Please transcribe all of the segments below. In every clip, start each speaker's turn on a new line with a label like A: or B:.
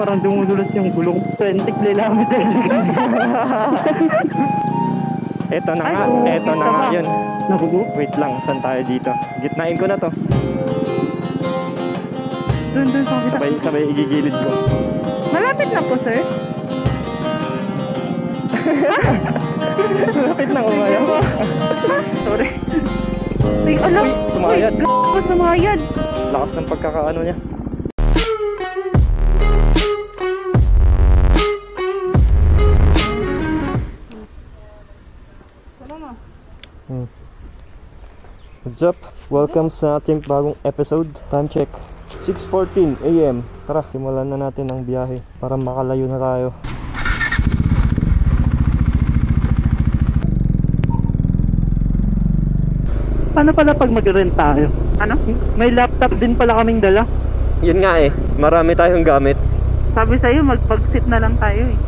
A: parang dumudulas yung gulong 20 kilometers.
B: Eto na nga, eto na nga yun.
A: Nakugo?
B: Wait lang, saan tayo dito? Gitnain ko na to.
A: Doon sa kita.
B: Sabay igigilid ko.
C: Malapit na po, sir.
B: Malapit na umayaw.
C: Sorry. Ay, alam.
B: Uy, sumayad.
C: Uy, sumayad.
B: Lakas ng pagkakaano niya. What's up? Welcome sa ating bagong episode. Time check 6:14 AM. Tara, simulan na natin ang biyahe para makalayo na tayo.
A: Paano pala pag mag-rent tayo?
C: Ano?
A: May laptop din pala kaming dala.
B: Yun nga eh, marami tayong gamit.
C: Sabi sa'yo, mag-sit na lang tayo eh.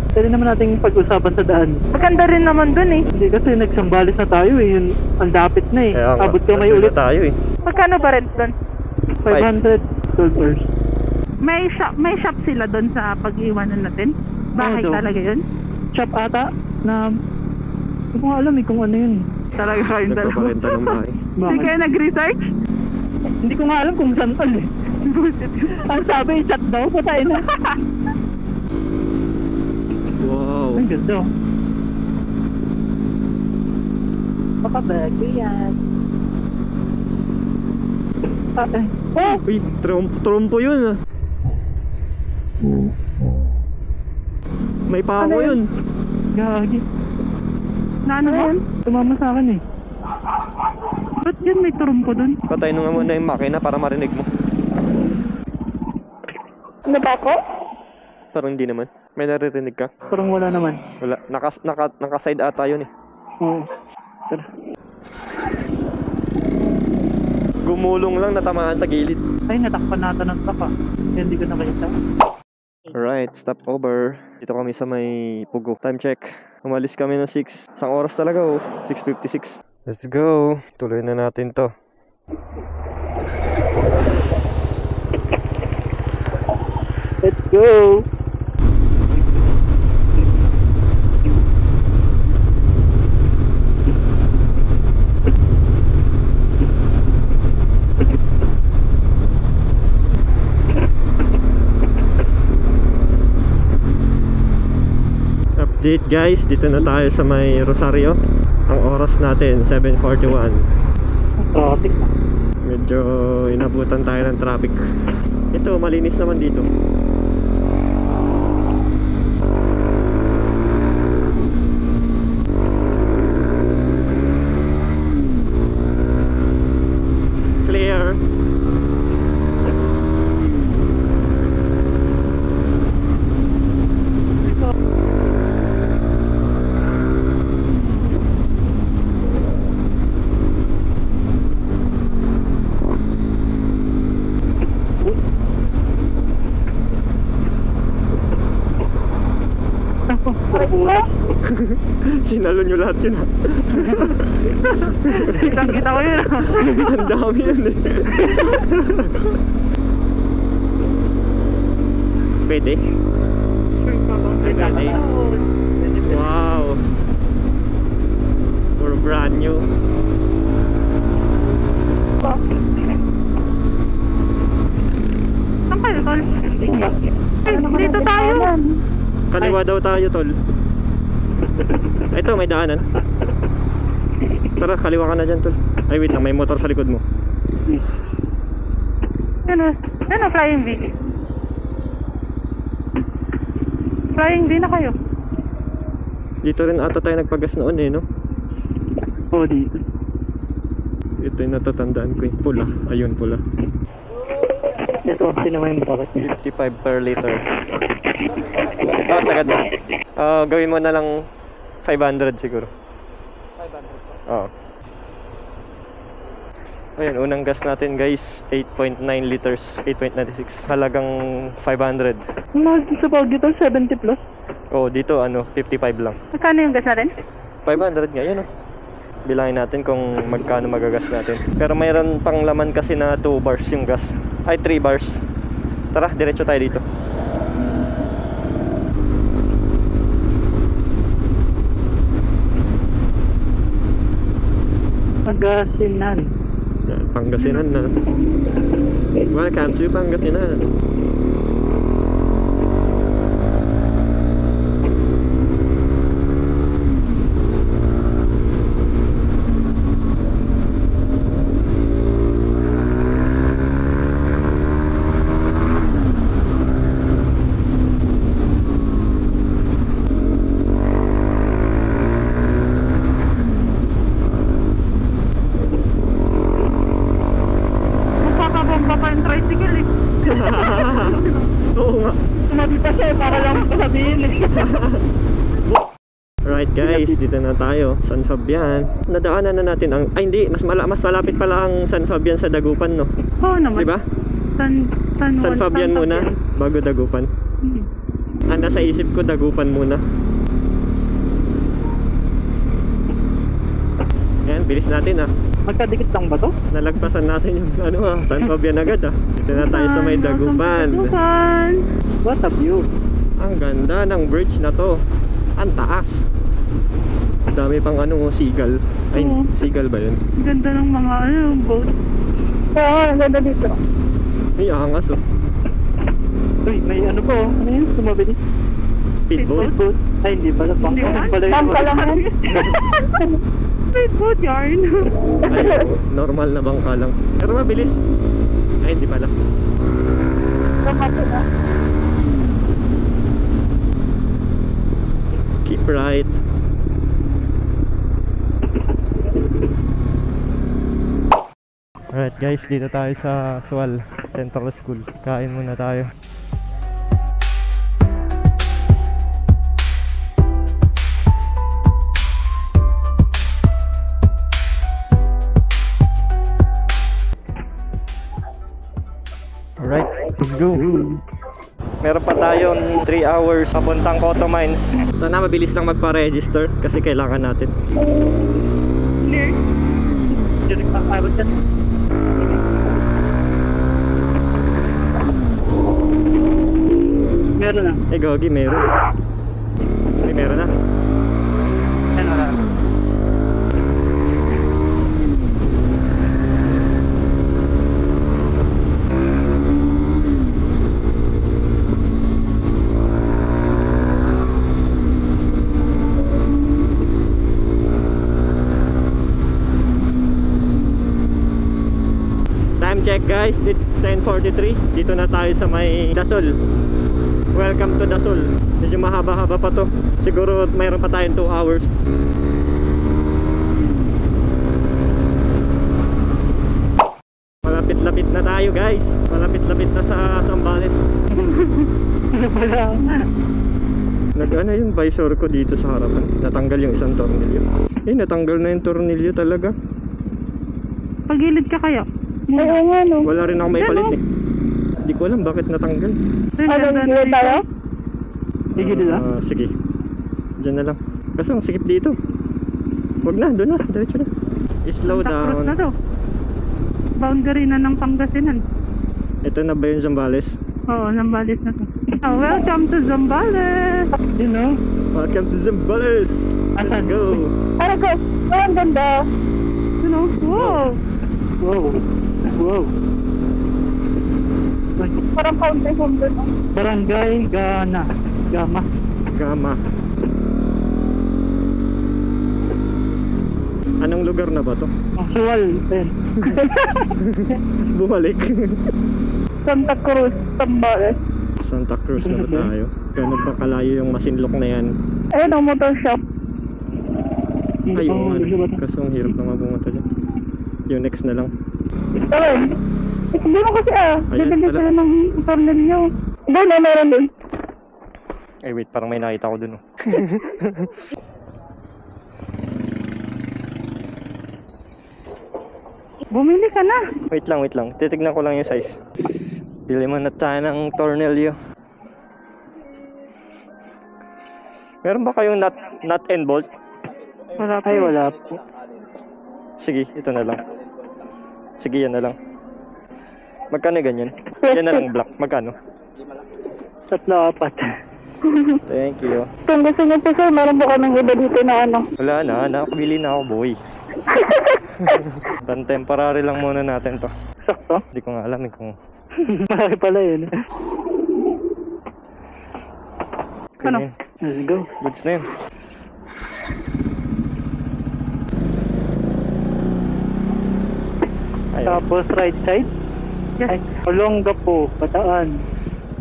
A: Pwede naman nating pag-usapan sa daan.
C: Maganda rin naman dun eh.
A: Hindi kasi nagsambalis na tayo eh. Yun, ang dapit na eh.
B: Kaya nga,
A: Abot kamay
B: nandun
A: ulit.
B: na tayo eh.
C: Magkano ba rent dun?
A: 500 $12.
C: May shop sila dun sa pag-iwanan natin? Bahay
A: Oo,
C: talaga yun?
A: Shop ata na... Hindi ko nga alam eh kung ano yun.
C: Talaga kayong dalawa.
B: Nagpaparenta ng bahay.
C: Hindi
A: Bakit?
C: kayo nag-research?
A: Hindi ko nga alam kung saan tol eh. Ang sabi, chat daw. Patay na.
B: Wow.
A: Ang ganda. Baka bago yan. Oh!
B: Uy, trompo yun ah. May pako
A: Ano
B: yun.
A: Gagi.
C: Na ano ba?
A: Tumama sa akin eh.
C: Ba't yun may turumpo dun?
B: Patay nung nga muna yung makina para marinig mo.
C: Ano ba ako?
B: Parang hindi naman. May naririnig ka?
A: Parang wala naman.
B: Wala. Naka-side ata yun eh.
A: Oo. Tara.
B: Gumulong lang, natamaan sa gilid.
A: Ay, natakpan natin ng tapa. Kaya hindi ko nakita.
B: Alright, stop over. Dito kami sa may Pugo. Time check. Umalis kami ng 6. Isang oras talaga oh. 6:56. Let's go. Tuloy na natin to.
A: Let's go!
B: Update guys, dito na tayo sa may Rosario. Ang oras natin 7:41.
A: Traffic na.
B: Medyo inabutan tayo ng traffic. Ito, malinis naman dito. Clear. Sinalo nyo lahat yun ha.
C: Kita ko yun.
B: Ang dami yun eh. Pwede? Pwede. Wow. Or brand new.
C: Saan kayo, tol? Ay, dito tayo.
B: Kaliwa daw tayo tol. Ito may daanan. Tara, kaliwa ka na dyan tol. Ay wait lang, may motor sa likod mo.
C: Ano, flying V. Flying V na kayo.
B: Dito rin ata tayo nagpagas noon eh no.
A: Oo, dito.
B: Ito yung natatandaan ko eh. Pula, ayun pula.
A: Ito, sinama yung bakit niya.
B: 55 per liter. Sagad na. Gawin mo na lang 500 siguro. 500? Oo. Ayun, unang gas natin guys, 8.9 liters, 8.96. Halagang 500.
A: Mahal din sa Baguio tol, 70 plus.
B: Oh, dito 55 lang.
C: Magkano yung gas natin?
B: 500 nga yun oh. Bilangin natin kung magkano magagas natin. Pero mayroon pang laman kasi na 2 bars yung gas. Ay, 3 bars. Tara, diretso tayo dito.
A: Pangasinan.
B: Yan, Pangasinan na. Welcome to Pangasinan.
C: Magpapabomba pa yung tricycle eh.
B: Oo nga.
A: Tumabi pa siya para lang sabihin eh.
B: Right guys, dito na tayo. San Fabian. Nadaanan na natin ang... Ay hindi, mas malapit pala ang San Fabian sa Dagupan, no?
C: Oo naman.
B: Diba? San Fabian muna, bago Dagupan. Nasa isip ko, Dagupan muna. Yan, bilis natin ah.
A: Magkadikit lang ba to?
B: Nalagpasan natin yung San Fabian agad ah. Dito na tayo sa may Dagupan.
A: What a view.
B: Ang ganda ng bridge na to. Ang taas. Dami pang seagull. Ay,
C: Oo.
B: seagull ba yun?
C: Ganda ng mga boat.
A: Oo, ang ganda dito.
B: May angas oh.
A: Uy, may ano po. Ano yun? Tumabi din.
B: Speedboat.
A: Boat. Ay, hindi pala.
C: Hindi ba?
A: Bangka lang yan.
C: Speedboat yarn.
B: Ay, oo, normal na bangka lang. Pero mabilis. Ay, hindi pala. Keep right. Alright guys, dito tayo sa Sual Central School. Kain muna tayo. Alright, let's go. Meron pa tayong 3 hours papuntang Cotto Mines. Sana mabilis lang magpa-register kasi kailangan natin.
C: Clear.
A: Hindi nagpakarot yan. Meron na.
B: Eh gogi, meron. Ay, meron na.
A: Yan wala.
B: Time check guys, it's 10:43. Dito na tayo sa may Dasol. Welcome to Dasol. Medyo mahaba-haba pa to. Siguro mayroon pa tayong 2 hours. Malapit-lapit na tayo guys. Malapit-lapit na sa Zambales.
A: Ano pala?
B: Nag-ano yung visor ko dito sa harapan. Natanggal yung isang tornilyo. Eh, natanggal na yung tornilyo talaga.
C: Pagilid ka kaya.
A: Oo nga no.
B: Wala rin ako may palit eh. Hindi ko alam bakit natanggal.
A: Gilid tayo? Gilid na?
B: Sige. Diyan na lang. Kaso ang sikip dito. Wag na, doon na. Diretso na. Slow
C: Cross na
B: down.
C: to. Boundary na ng Pangasinan.
B: Ito na ba yung Zambales?
C: Oo, Zambales na to. Oh, welcome to Zambales!
A: You know?
B: Welcome to Zambales! Let's go!
A: Ano ko? Oh, ang ganda.
C: You know? Wow!
A: Wow. Wow. Parang county home doon. Barangay Gama.
B: Gama. Anong lugar na ba to?
A: Sual. Ayun.
B: Bumalik.
A: Santa Cruz, Zambales.
B: Santa Cruz na ba tayo? Gano'n ba kalayo yung Masinloc na yan?
A: Ayun ang motor shop.
B: Ay, oo nga. Kaso ang hirap naman pumunta dyan. Yung next na lang.
A: Ayun. Hindi mo kasi
B: Ayan,
A: bibili
B: wala.
A: sila ng tornilyo. Doon meron doon.
B: Ay wait, parang may nakita ko dun oh.
C: Bumili ka na!
B: Wait lang. Titignan ko lang yung size. Bili muna tayo ng tornilyo. Meron ba kayong nut and bolt?
C: Wala pa.
A: Ay, wala po.
B: Sige, ito na lang. Sige, yan na lang. Magkano ganyan? Yan na lang black. Magkano?
A: 3-4.
B: Thank you.
A: Kung gusto niyo po sir, meron po kaming iba dito na ano.
B: Wala na, nakabili na ako boy. Temporary lang muna natin to.
A: Sakto.
B: Hindi ko nga alam kung...
A: Malaki pala yun.
B: Okay
C: Ano?
B: na yun.
A: Let's go.
B: Goods na yun. Ayan.
A: Tapos right side.
C: Yes.
A: Ay, Olonga po, Bataan.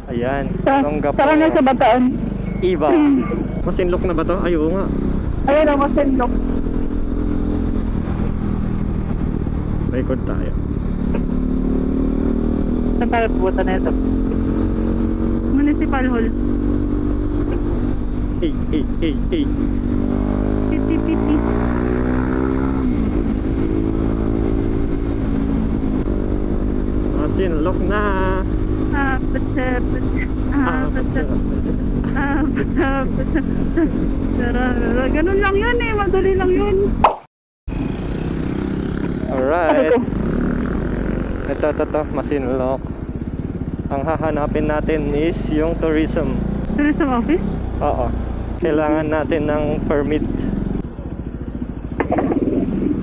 B: Ayan.
A: Sa,
B: Longga po.
A: saka na sa Bataan.
B: Iba. Masinlok na ba to? Ay, oo nga.
A: Ayun ang Masinlok.
B: Record tayo.
A: Saan tayo pupunta na ito?
C: Municipal Hall.
B: Ay.
C: Piti.
B: Masinlok na.
C: Ganun lang yun eh. Madali lang yun.
B: Alright. Ito. Masinlok. Ang hahanapin natin is yung tourism.
C: Tourism office?
B: Oo. Kailangan natin ng permit.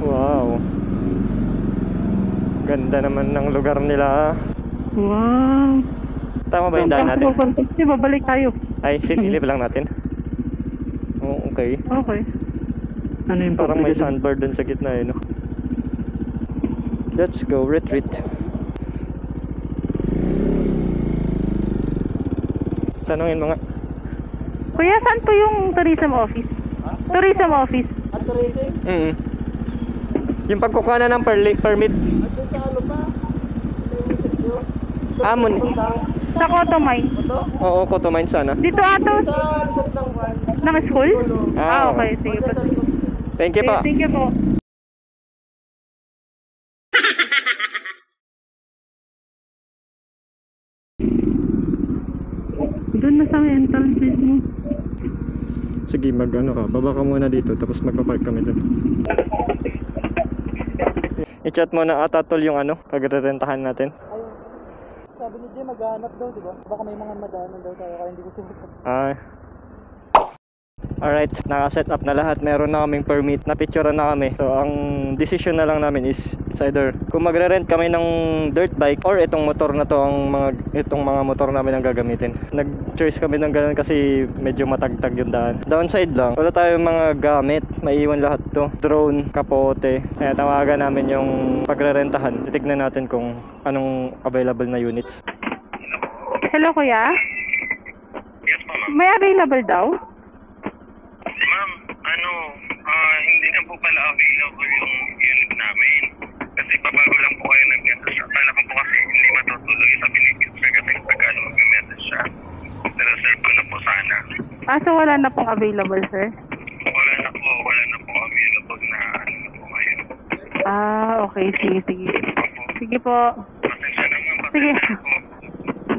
B: Wow. Ganda naman ng lugar nila.
C: Wow.
B: Tama ba yung daan natin?
C: Hindi, babalik tayo.
B: Ay, sinilip lang natin. Oh, okay.
C: Okay.
A: Ano yung
B: Parang may
A: public?
B: sandbar dun sa gitna eh, no? Let's go, retreat. Tanungin mo nga.
C: Kuya, saan po yung tourism office? Tourism office.
B: Yung pagkukuha na ng permit. Amon.
C: Sa Coto Mine.
B: Oo, Coto Mine sana.
C: Dito ato. Ng school?
B: Ah,
C: Okay. Sige po.
B: Thank you pa.
C: Thank you po. Doon na sa entrance mismo.
B: Sige, baba ka muna dito tapos magpa-park kami dun. I-chat mo na atatol yung pagre-rentahan natin.
A: Sabi ni Jay, maghanap daw, di ba? Baka may mga madaanan daw tayo, kaya hindi ko sure.
B: Alright, naka-set up na lahat. Meron na kaming permit. Napicturean na kami. So, ang decision na lang namin is it's either kung magre-rent kami ng dirt bike or itong motor na to, itong mga motor namin ang gagamitin. Nag-choice kami ng ganun kasi medyo matagtag yung daan. Downside lang, wala tayong mga gamit. Maiiwan lahat to. Drone, kapote. Kaya tawagan namin yung pagre-rentahan. Titignan natin kung anong available na units.
C: Hello, kuya?
D: Yes po, ma'am.
C: May available daw?
D: Ma'am, hindi na po pala available yung unit namin. Kasi pabago lang po kayo nag-message. Akala ko po kasi hindi matutuloy sa binigit sir kasi pagkano mag-message siya. Reserve ko na po sana.
C: So wala na pong available, sir?
D: Wala na po available na po ngayon.
C: Okay. Sige. Sige po.
D: Pasensya na ma'am,
C: Sige.
D: pasensya na po.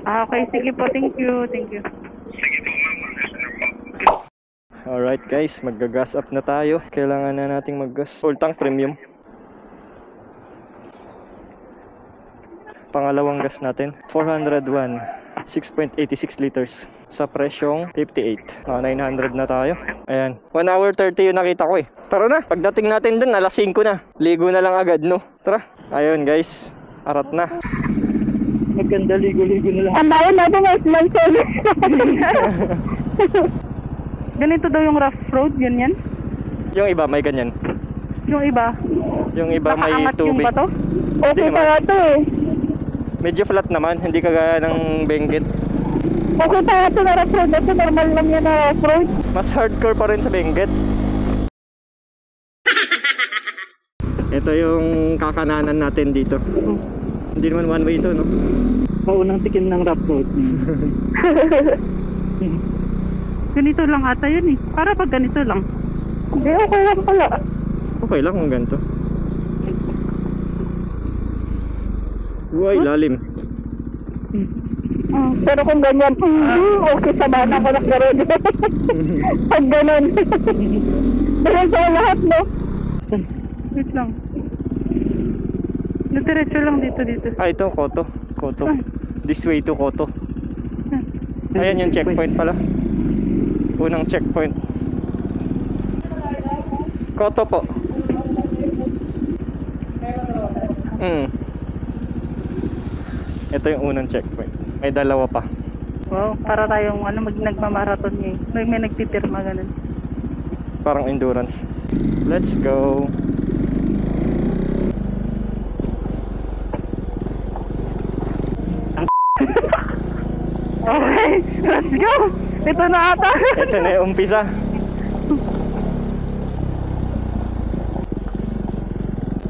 C: Okay, sige po. Thank you.
D: Sige po ma'am, pasensya na po.
B: Alright guys, mag-gas up na tayo. Kailangan na nating mag-gas. Full tank premium. Pangalawang gas natin, 401. 6.86 liters. Sa presyong 58. 900 na tayo. Ayan. 1 hour 30 yung nakita ko eh. Tara na. Pagdating natin dun, alas 5 na. Ligo na lang agad, no? Tara. Ayun guys. Arat na.
A: Maganda, ligo-ligo na lang.
C: Ang bayan natin mas mansolis. Ganito daw yung rough road, ganyan?
B: Yung iba may ganyan.
C: Yung iba?
B: Yung iba may
C: Nakaangat yung
B: tubig.
C: bato?
B: Okay
C: pa to eh.
B: Medyo flat naman, hindi kagaya ng Benguet.
C: Okay pa ito na rough road. Ito normal lang yan na rough road.
B: Mas hardcore pa rin sa Benguet. Ito yung kakananan natin dito. Hindi naman one way ito, no?
A: Maunang tikim ng rough road.
C: Ganito lang ata yun eh. Para pag ganito lang. Hindi, okay lang pala.
B: Okay lang kung ganito. Uy, lalim.
C: Pero kung ganyan, okay sa bana ko lang gano'n. Pag gano'n. Dahil sa lahat, no? Wait lang. Nadiretso lang dito.
B: Ito, Koto. This way to Koto. Ayan yung checkpoint pala. Unang checkpoint. Koto po. Ito yung unang checkpoint. May dalawa pa.
A: Wow, para tayong nagmamarathon ngayon. May nagpipirma ganun.
B: Parang endurance. Let's go.
A: Okay, let's go! Ito na ata.
B: Ito na yung umpisa.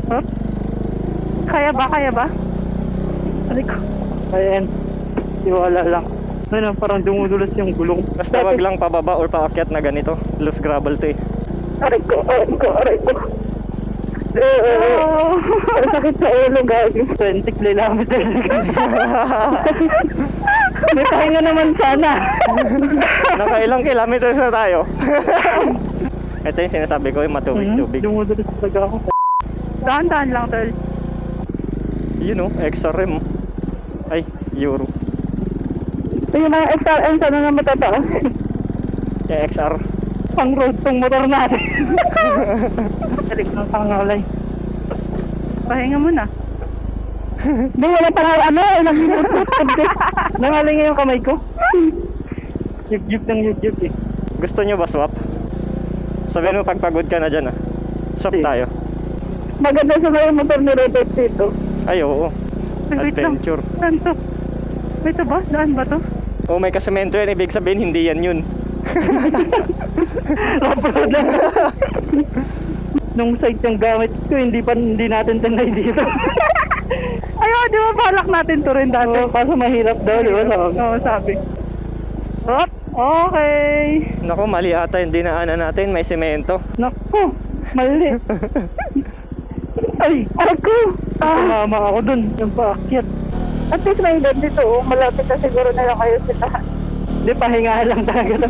A: Oh? Kaya ba? Kaya ba? Aray ko. Ayan. Iwala lang. Ano, parang dumudulas yung gulong.
B: Basta wag lang pababa or paakyat na ganito. Loose gravel to eh.
C: Aray ko. Ang sakit sa ulo, gagi.
A: 20 kilometers. May pahinga naman sana.
B: Nakailang kilometers na tayo. Ito yung sinasabi ko, yung matubig-tubig.
A: Dumudulas talaga ako. Dahan-dahan lang, tol.
B: Yun o, XRM. Ay, Euro.
C: Ito yung mga XRM sana na matataas.
B: Yung XR.
A: Pang road tong motor natin. Balik ng pangalay. Pahinga muna.
C: Di, wala pa nga ilang minutos.
A: Nangaling nga yung kamay ko. Yip-yip ng yip-yip eh.
B: Gusto nyo ba swap? Sabihin mo pagpagod ka na dyan ah. Swap tayo.
C: Maganda sa mga motor ni Robert dito.
B: Ay oo.
A: Ay, wait lang.
B: Adventure.
A: Saan to? Wait ba? Daan ba to?
B: Oh, may kasemento yan. Ibig sabihin hindi yan yun.
A: Nung site yung gamit ko, hindi natin tinay dito. Ayun, di ba balak natin to rin dati? Oo, kaso mahirap daw, di ba? Oo, sabi. Hop, okay.
B: Naku, mali ata yung dinaanan natin. May semento.
A: Naku, mali. Ay, ako! Mama ako dun, yung paakyat.
C: At least may ilan dito, oh. Malapit na siguro na lang kayo sila.
A: Hindi, pahinga lang talaga to.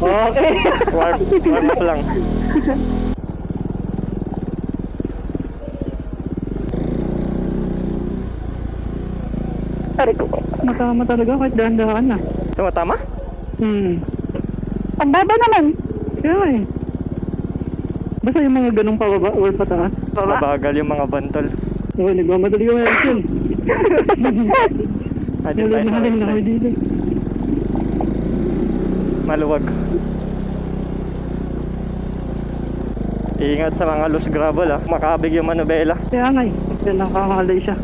A: Okay.
B: Warm up lang.
C: Aray ko.
A: Matama talaga kahit dahan-dahan na.
B: Tumatama?
C: Ang baba naman.
A: Kaya eh. Basta yung mga ganong pababa or pataas.
B: Mas mabagal yung mga bantol.
A: Oo, nagmamadali ko ngayon yun.
B: Dito tayo sa right side.
A: dito.
B: Maluwag. Ingat sa mga loose gravel ah. Makabig yung manubela.
A: Kaya nga eh. Kaya nakakalay siya.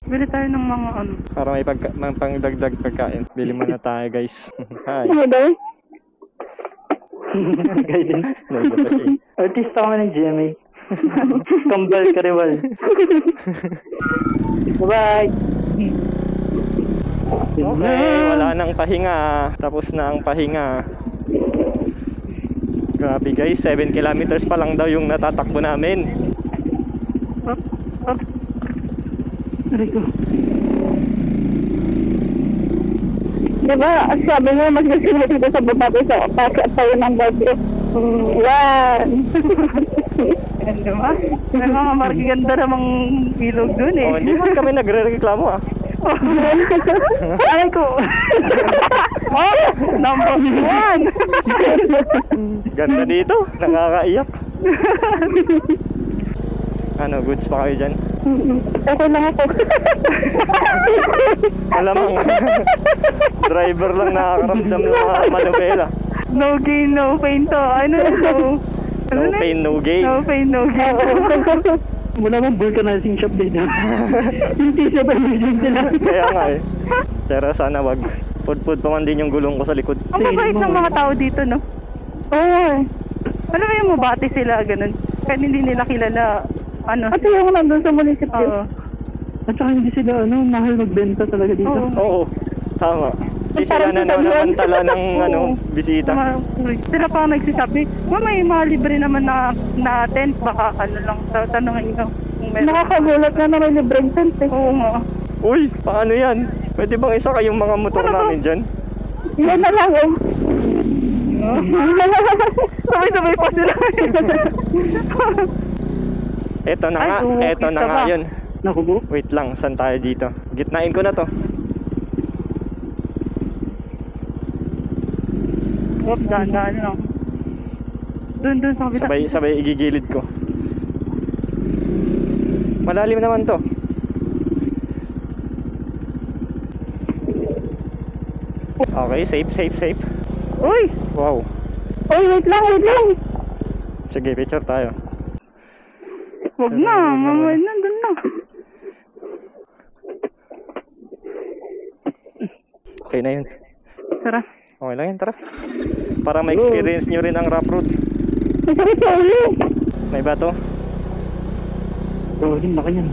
A: Bili tayo ng mga ano.
B: Para may pangdagdag pagkain. Bili muna tayo guys. Hi.
C: Ano daw?
A: Guidance.
B: Nandito pa siya eh.
A: Artista kami ng GMA. Kambal Kariwal. Bye-bye.
B: Okay, wala nang pahinga. Tapos na ang pahinga. Grabe guys, 7 kilometers pa lang daw yung natatakbo namin.
A: Up, up. Aray ko.
C: Diba, sabi mo, mas gusto mo dito sa baba ko sa packet tayo ng bagyo. Yan.
A: Yan diba? May mga markiganda namang ilog dun eh.
B: Oh, hindi man kami nagre-reklamo ah.
A: Aray ko. Oh, number 1.
B: Ganda dito, nakakaiyak. Ano, goods pa kayo dyan?
C: Okay lang ako.
B: Malamang driver lang nakakaramdam ng mga manubela.
A: No gain, no pain to. Ano to?
B: No pain, no gain.
A: No pain, no gain. Wala bang vulcanizing shop dito? Hindi siya ba emergency lang?
B: Kaya nga eh. Pero sana wag. Pud-pud pa man din yung gulong ko sa likod.
A: Ang mabait ng mga tao dito, no?
C: Oo.
A: Alam mo yung mabati sila, ganun. Kaya hindi nila kilala, ano.
C: At yung nandun sa munisipyo.
A: Oo. At saka hindi sila, mahal magbenta talaga dito.
B: Oo, tama. Hindi sila nanamantala ng bisita.
A: Sila pa nagsasabi, may libre naman na tent, baka lang, tanongin nyo.
C: Nakakagulat na may libreng tent eh.
A: Oo nga.
B: Uy, paano yan? Pwede bang isa kayong mga motor namin dyan?
C: Yan na lang oh.
A: Sabay-sabay pa sila.
B: Eto na nga, eto na nga yun.
A: Naku po.
B: Wait lang, saan tayo dito? Gitnain ko na to.
A: Oops, dahan-dahan lang. Doon sa kabila.
B: Sabay igigilid ko. Malalim naman to. Okay, safe.
C: Uy!
B: Wow.
C: Uy, wait lang.
B: Sige, picture tayo.
A: Wag na, mamaya nandun na.
B: Okay na yun.
A: Tara.
B: Okay lang yan, tara. Para ma-experience nyo rin ang rough road.
C: Masakit sa ulo.
B: May bato.
A: Oh, hindi na kanyan.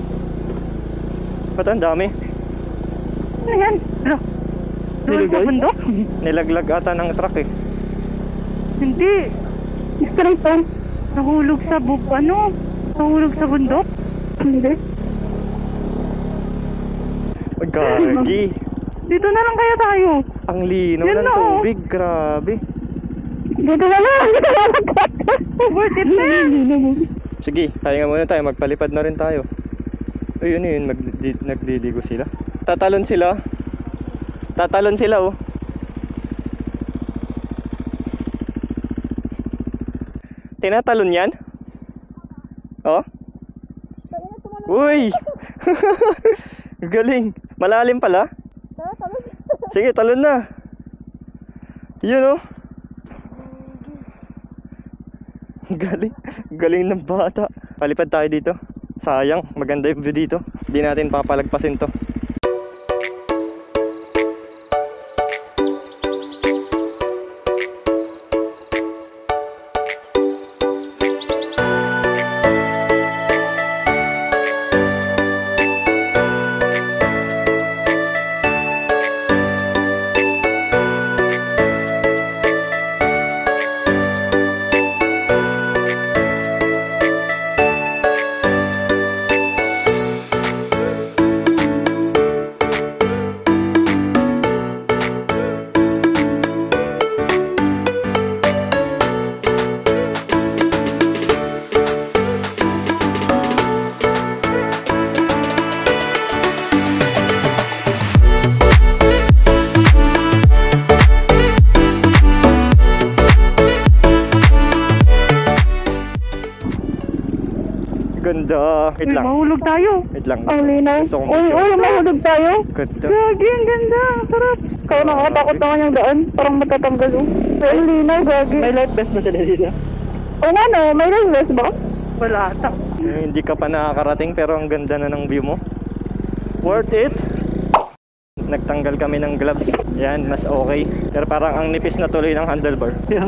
B: Ba't ang dami?
C: Ano yan?
A: Ano? Doon sa bundok?
B: Nilaglag ata ng truck eh.
A: Hindi.
C: Straight on.
A: Nahulog sa Nahulog sa bundok?
C: Hindi.
B: Ay, gagi.
A: Dito na lang kaya tayo.
B: Ang linaw
A: Yan
B: ng
A: na, oh.
B: tubig, grabe.
C: Dito na lang.
A: Worth it na yan.
B: Sige, pahinga muna tayo, magpalipad na rin tayo. Ay, ano yun, nagliligo sila. Tatalon sila oh. Tinatalon yan? Oh? Uy! Galing. Malalim pala. Sige, talon na. Yun oh. Galing ng bata. Palipad tayo dito. Sayang, maganda yung view dito. Hindi natin papalagpasin to. Ganda. Wait lang.
A: Mahulog tayo.
B: Wait lang.
C: Ang linaw.
B: Gusto kong
C: Uy,
B: picture.
C: mahulog tayo.
B: Ganda.
A: Gagi, ang ganda. Sarap.
C: Kaya nakakatakot naman yung daan. Parang matatanggal oh. Pero ang linaw, gagi.
A: May life vest na sila dito.
C: O nga no, may live ba?
A: Wala ata.
B: Hindi ka pa nakakarating pero ang ganda na ng view mo. Worth it. Nagtanggal kami ng gloves. Yan, mas okay. Pero parang ang nipis na tuloy ng handlebar.
C: Uy,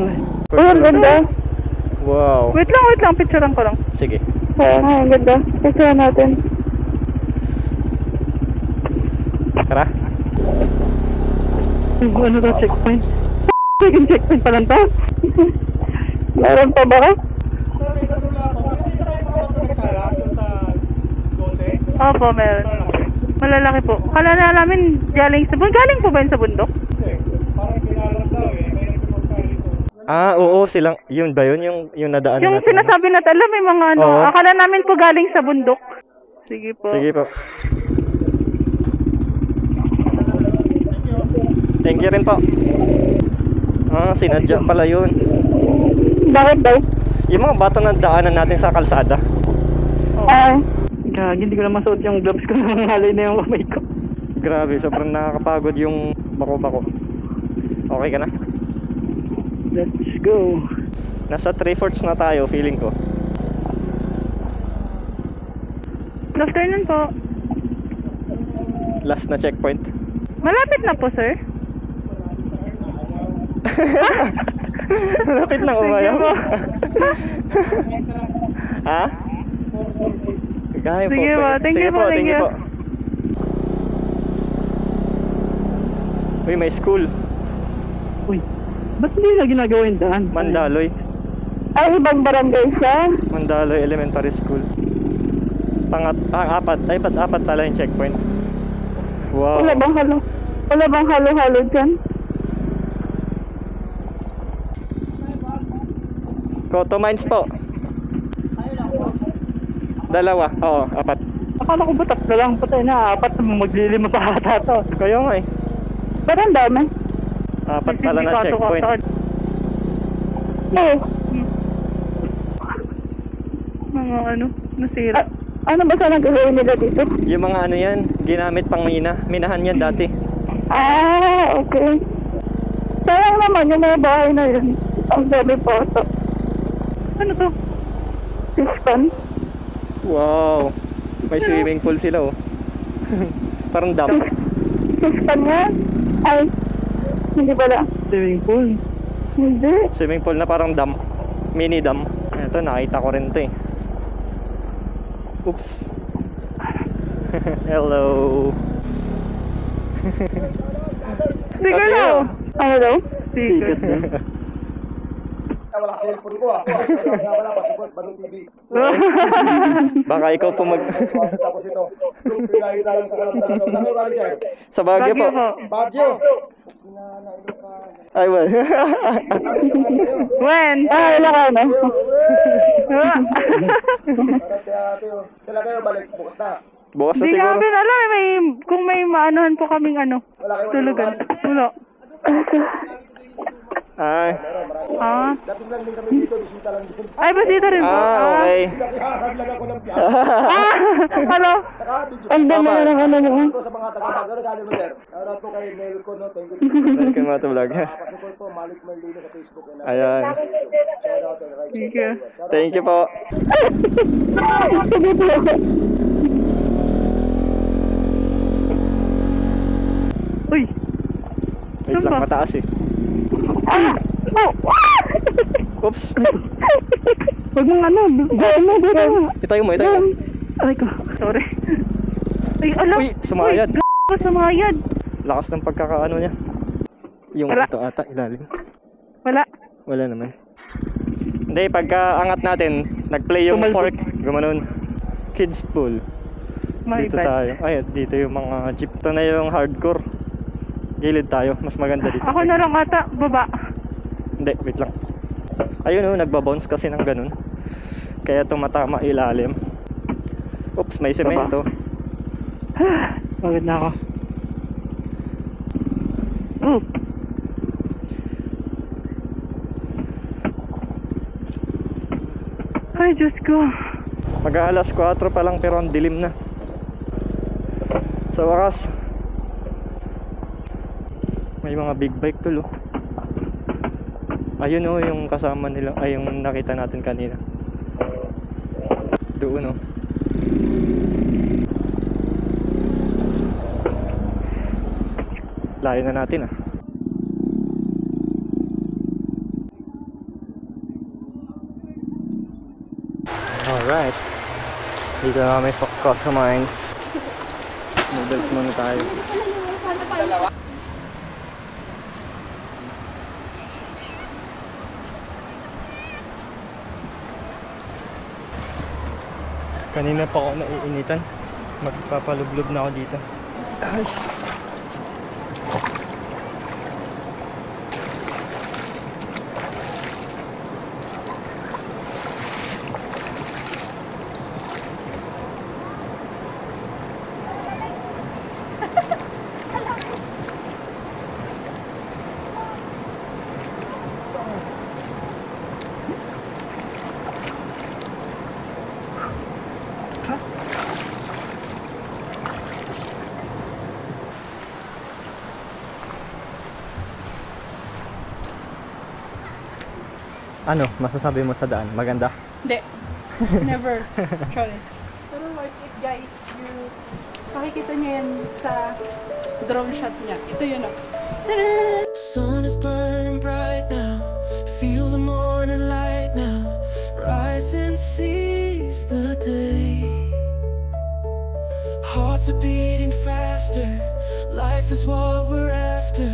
C: ang ganda.
B: Wow.
A: Wait lang. Picturean ko lang.
B: Sige.
C: Kaya nga, ang ganda. Picture natin.
B: Tara.
A: Ano to, checkpoint? Second checkpoint pa lang to.
C: Meron pa ba?
A: Opo, meron. Malalaki po. Kala na namin galing po ba yun sa bundok?
B: Ah, oo, silang, yun ba yun? Yung nadaan
A: Yung
B: natin.
A: sinasabi natin, alam, may mga ano,
B: Oo.
A: akala namin po galing sa bundok. Sige po.
B: Sige po. Thank you rin po. Ah, sinadya pala yun.
C: Bakit daw?
B: Yung mga bato na daanan natin sa kalsada.
C: Ay.
A: Gagi, hindi ko na masuot yung gloves ko nang halay na yung kamay ko.
B: Grabe, sobrang nakakapagod yung bako-bako. Okay ka na?
A: Let's go.
B: Nasa 3/4 na tayo, feeling ko.
A: Left turn nun po.
B: Last na checkpoint.
A: Malapit na po, sir.
B: Malapit nang umayaw.
A: Sige po.
B: Ha? Gaya po.
A: Sige po, thank you po, thank
B: Thank you
A: you.
B: po. Uy, may school.
A: Uy, ba't hindi na ginagawa yung daan?
B: Mandaloy.
C: Ay, ibang barangay siya.
B: Mandaloy Elementary School. Apat. Ay, apat pala yung checkpoint. Wow.
C: Wala bang halo-halo dyan?
B: Koto Mines po. Dalawa. Oo, apat.
A: Akala ko ba tatlo lang? Patay na, apat na maglilima pa ata to.
B: Kaya nga eh.
C: Ba't ang dami?
B: Apat pala na
A: Sindikato
B: checkpoint.
A: ka sa-
C: Oo.
A: Mga ano, nasira.
C: Ano ba sana gagawin nila dito?
B: Yung mga ano yan, ginamit pang mina. Minahan yan dati.
C: Ah, okay. Sayang naman yung mga bahay na yun. Ang dami photo.
A: Ano to?
C: Fish pond.
B: Wow. May swimming pool sila oh. Parang dam.
C: Fish pond nga? Ay, hindi pala.
A: Swimming pool.
C: Hindi.
B: Swimming pool na parang dam. Mini dam. Ito, nakita ko rin to eh. Oops. Hello.
A: Sticker
B: Kasi
A: daw.
C: Ano daw?
A: Sticker.
E: Wala ka cellphone ko ah. Wala pa support Balong TV.
B: Baka ikaw po mag...
E: Tapos ito. Yung pinahita lang sa kalamdagan. Saan mo galing sir?
B: Sa Baguio po.
E: Baguio.
B: Ay, well.
A: When?
C: Ah, wala ka na.
E: Kailan kayo balik? Bukas na.
B: Bukas na
A: Hindi
B: siguro.
A: namin alam eh, kung may maanuhan po kaming ano,
E: Wala kayo
A: tulugan. Wala.
B: Ay.
A: Ah.
E: dating lang din kami dito. Bisita lang din.
A: Ay, basita rin po.
B: Okay.
E: Kasi harap lang ako ng piyak.
A: Ano?
E: Nakabidyo.
C: Ang dami na ng ano mo.
E: Ito sa mga taga-Baguio. Galing mo sir. Shoutout po kay Nel ko. No? Thank you.
B: Welcome mga vlog.
E: Pasuport po. Malik Merlino sa Facebook.
B: Ayan.
E: Shoutout.
A: Thank you.
B: Thank you po.
C: Sige po.
A: Uy.
B: Wait
A: Saan
B: lang,
A: ba?
B: mataas eh.
C: Ah! Oh!
B: Oops.
A: Huwag mong ano.
C: Gano, gano.
B: Itayo mo, itayo mo.
A: Aray ko. Sorry. Ay, alam.
B: Uy, sumayad.
A: Uy, sumayad.
B: Lakas ng pagkakaano niya. Yung
A: Wala.
B: ito ata, ilalim.
A: Wala.
B: Wala naman. Hindi, pagka angat natin, nag-play yung
A: Tumalbog.
B: fork. Gumanon. Kids pool.
A: My
B: Dito
A: bad.
B: tayo. Ay, dito yung mga jeep. Ito na yung hardcore. Gilid tayo. Mas maganda dito.
A: Ako na lang ata, baba.
B: Hindi, wait lang. Ayun oh, nagbabounce kasi ng ganun. Kaya tumatama ilalim. Oops, may semento.
A: Pagod na ako. Oh. Ay, Diyos ko.
B: Mag-aalas 4 pa lang pero ang dilim na. Sa wakas, may mga big bike tulo. Ayun oh, yung kasama nila, ay yung nakita natin kanina. Doon oh. Layo na natin ah. Alright. Dito na kami sa Cotto Mines. Noodles muna tayo. Kanina pa ako naiinitan. Magpapalublob na ako dito. Ay. Ano, masasabi mo sa daan? Maganda?
F: Hindi. Never. Sorry. Pero worth it, guys. Makikita niyo yan sa drone shot niya. Ito yun. Ta-da!
G: Sun is burning bright now. Feel the morning light now. Rise and seize the day. Hearts are beating faster. Life is what we're after.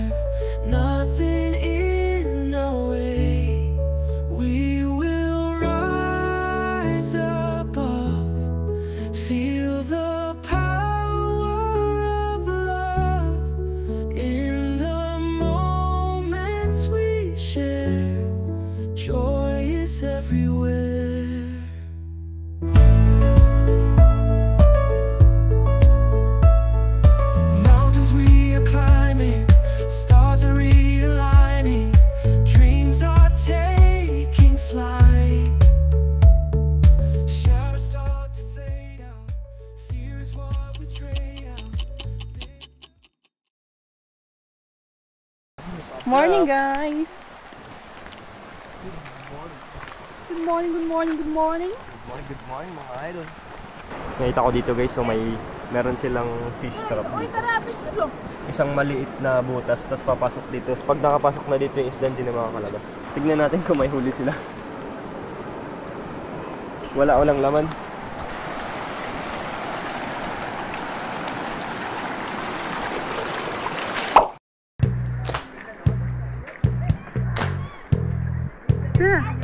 G: Nothing in our way. We will rise above. Feel the power of love in the moments we share. Joy is everywhere. Mountains we are climbing,
F: Morning, guys. Good morning, good morning, good morning.
B: Good morning mga idol. Nakita ko dito guys, so meron silang fish trap dito. Isang maliit na butas, tapos papasok dito. Pag nakapasok na dito yung isda, hindi na makakalabas. Tignan natin kung may huli sila. Walang laman.
F: Sure.